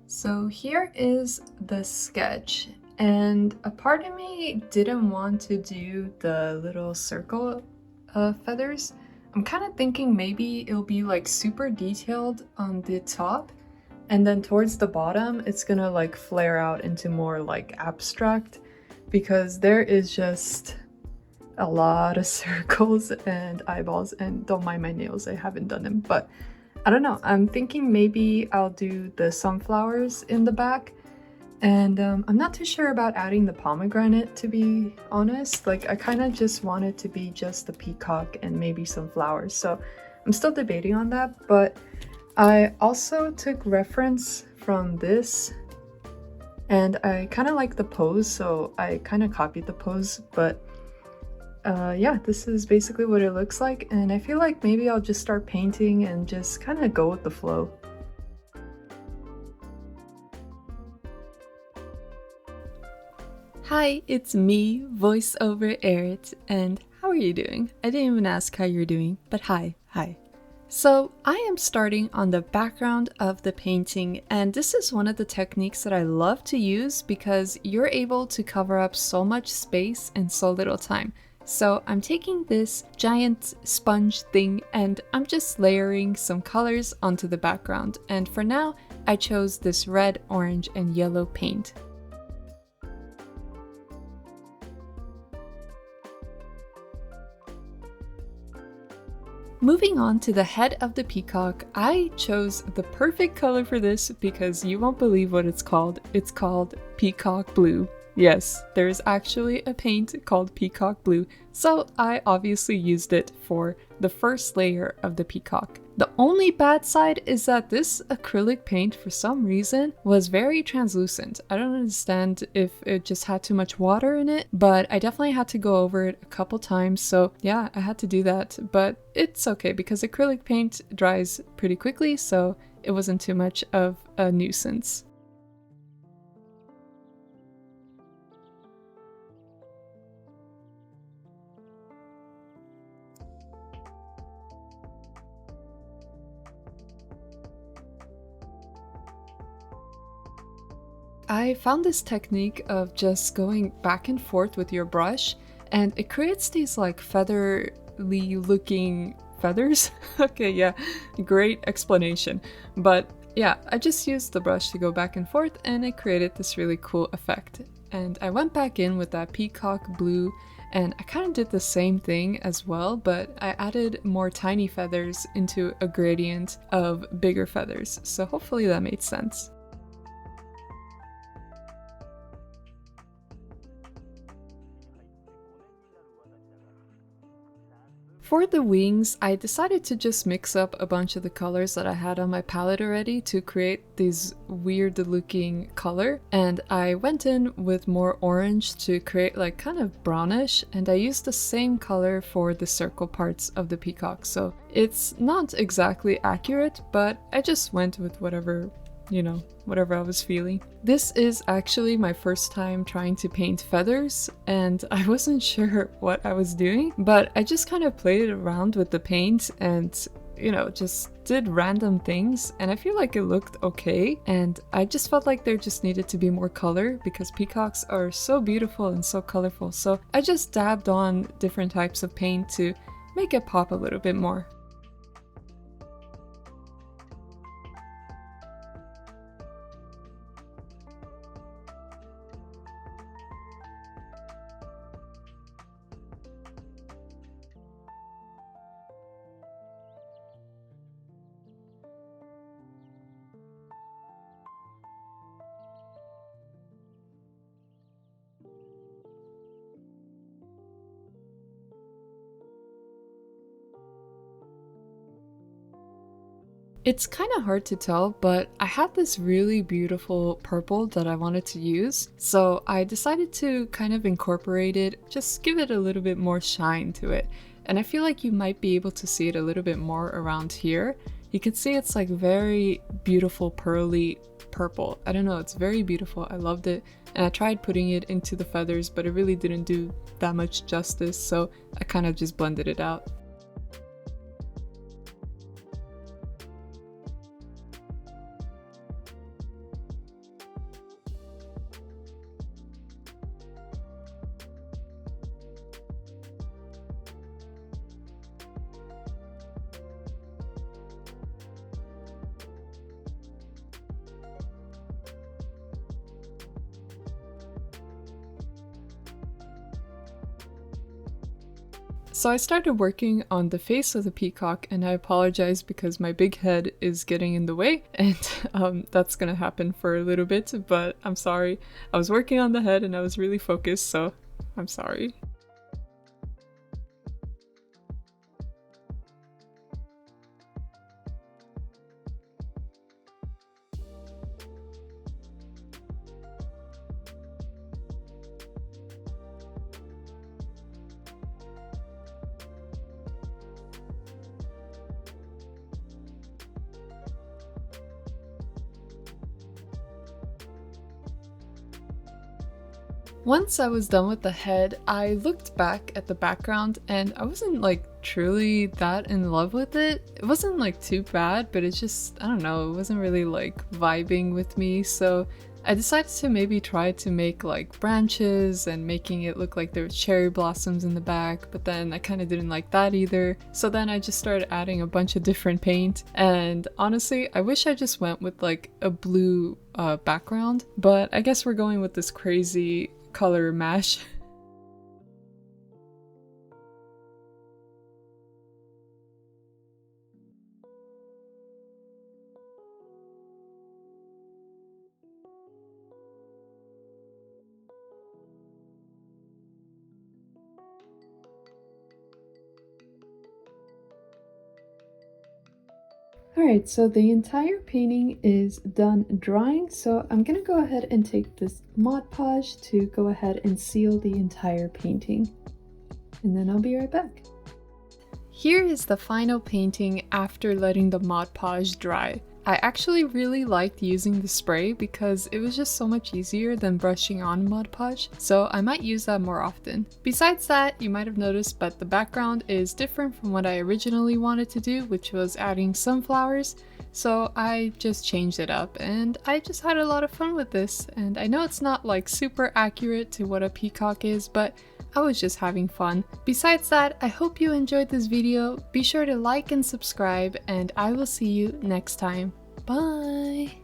So here is the sketch, and a part of me didn't want to do the little circle feathers. I'm kind of thinking maybe it'll be like super detailed on the top, and then towards the bottom it's gonna like flare out into more like abstract, because there is just a lot of circles and eyeballs, and don't mind my nails, I haven't done them, but I don't know. I'm thinking maybe I'll do the sunflowers in the back, and I'm not too sure about adding the pomegranate, to be honest. Like, I kind of just want it to be just the peacock and maybe some flowers, so I'm still debating on that. But I also took reference from this, and I kind of like the pose, so I kind of copied the pose. But yeah, this is basically what it looks like, and I feel like maybe I'll just start painting and just kind of go with the flow. Hi, it's me, voiceover Erit, and how are you doing? I didn't even ask how you're doing, but hi. So I am starting on the background of the painting, and this is one of the techniques that I love to use because you're able to cover up so much space in so little time. So I'm taking this giant sponge thing and I'm just layering some colors onto the background, and for now I chose this red, orange, and yellow paint. Moving on to the head of the peacock, I chose the perfect color for this because you won't believe what it's called. It's called Peacock Blue. Yes, there is actually a paint called Peacock Blue, so I obviously used it for the first layer of the peacock. The only bad side is that this acrylic paint, for some reason, was very translucent. I don't understand if it just had too much water in it, but I definitely had to go over it a couple times, so yeah, I had to do that. But it's okay because acrylic paint dries pretty quickly, so it wasn't too much of a nuisance. I found this technique of just going back and forth with your brush, and it creates these like featherly looking feathers. Okay, yeah, great explanation. But yeah, I just used the brush to go back and forth and it created this really cool effect. And I went back in with that peacock blue and I kind of did the same thing as well, but I added more tiny feathers into a gradient of bigger feathers. So hopefully that made sense. For the wings, I decided to just mix up a bunch of the colors that I had on my palette already to create this weird looking color, and I went in with more orange to create like kind of brownish, and I used the same color for the circle parts of the peacock, so it's not exactly accurate, but I just went with whatever whatever I was feeling. This is actually my first time trying to paint feathers, and I wasn't sure what I was doing, but I just kind of played around with the paint and just did random things, and I feel like it looked okay, and I just felt like there just needed to be more color because peacocks are so beautiful and so colorful, so I just dabbed on different types of paint to make it pop a little bit more. It's kind of hard to tell, but I had this really beautiful purple that I wanted to use, so I decided to kind of incorporate it, just give it a little bit more shine to it. And I feel like you might be able to see it a little bit more around here. You can see it's like very beautiful pearly purple. I don't know, it's very beautiful. I loved it. And I tried putting it into the feathers, but it really didn't do that much justice, so I kind of just blended it out. So I started working on the face of the peacock, and I apologize because my big head is getting in the way, and that's gonna happen for a little bit, but I'm sorry. I was working on the head and I was really focused, so I'm sorry. Once I was done with the head, I looked back at the background and I wasn't like truly that in love with it. It wasn't like too bad, but it's just, I don't know, it wasn't really like vibing with me. So I decided to maybe try to make like branches and making it look like there were cherry blossoms in the back, but then I kind of didn't like that either. So then I just started adding a bunch of different paint, and honestly, I wish I just went with like a blue background, but I guess we're going with this crazy color mash. Alright, so the entire painting is done drying, so I'm gonna go ahead and take this Mod Podge to go ahead and seal the entire painting. And then I'll be right back. Here is the final painting after letting the Mod Podge dry. I actually really liked using the spray because it was just so much easier than brushing on Mod Podge, so I might use that more often. Besides that, you might have noticed, but the background is different from what I originally wanted to do, which was adding sunflowers, so I just changed it up, and I just had a lot of fun with this. And I know it's not like super accurate to what a peacock is, but I was just having fun. Besides that, I hope you enjoyed this video. Be sure to like and subscribe, and I will see you next time. Bye!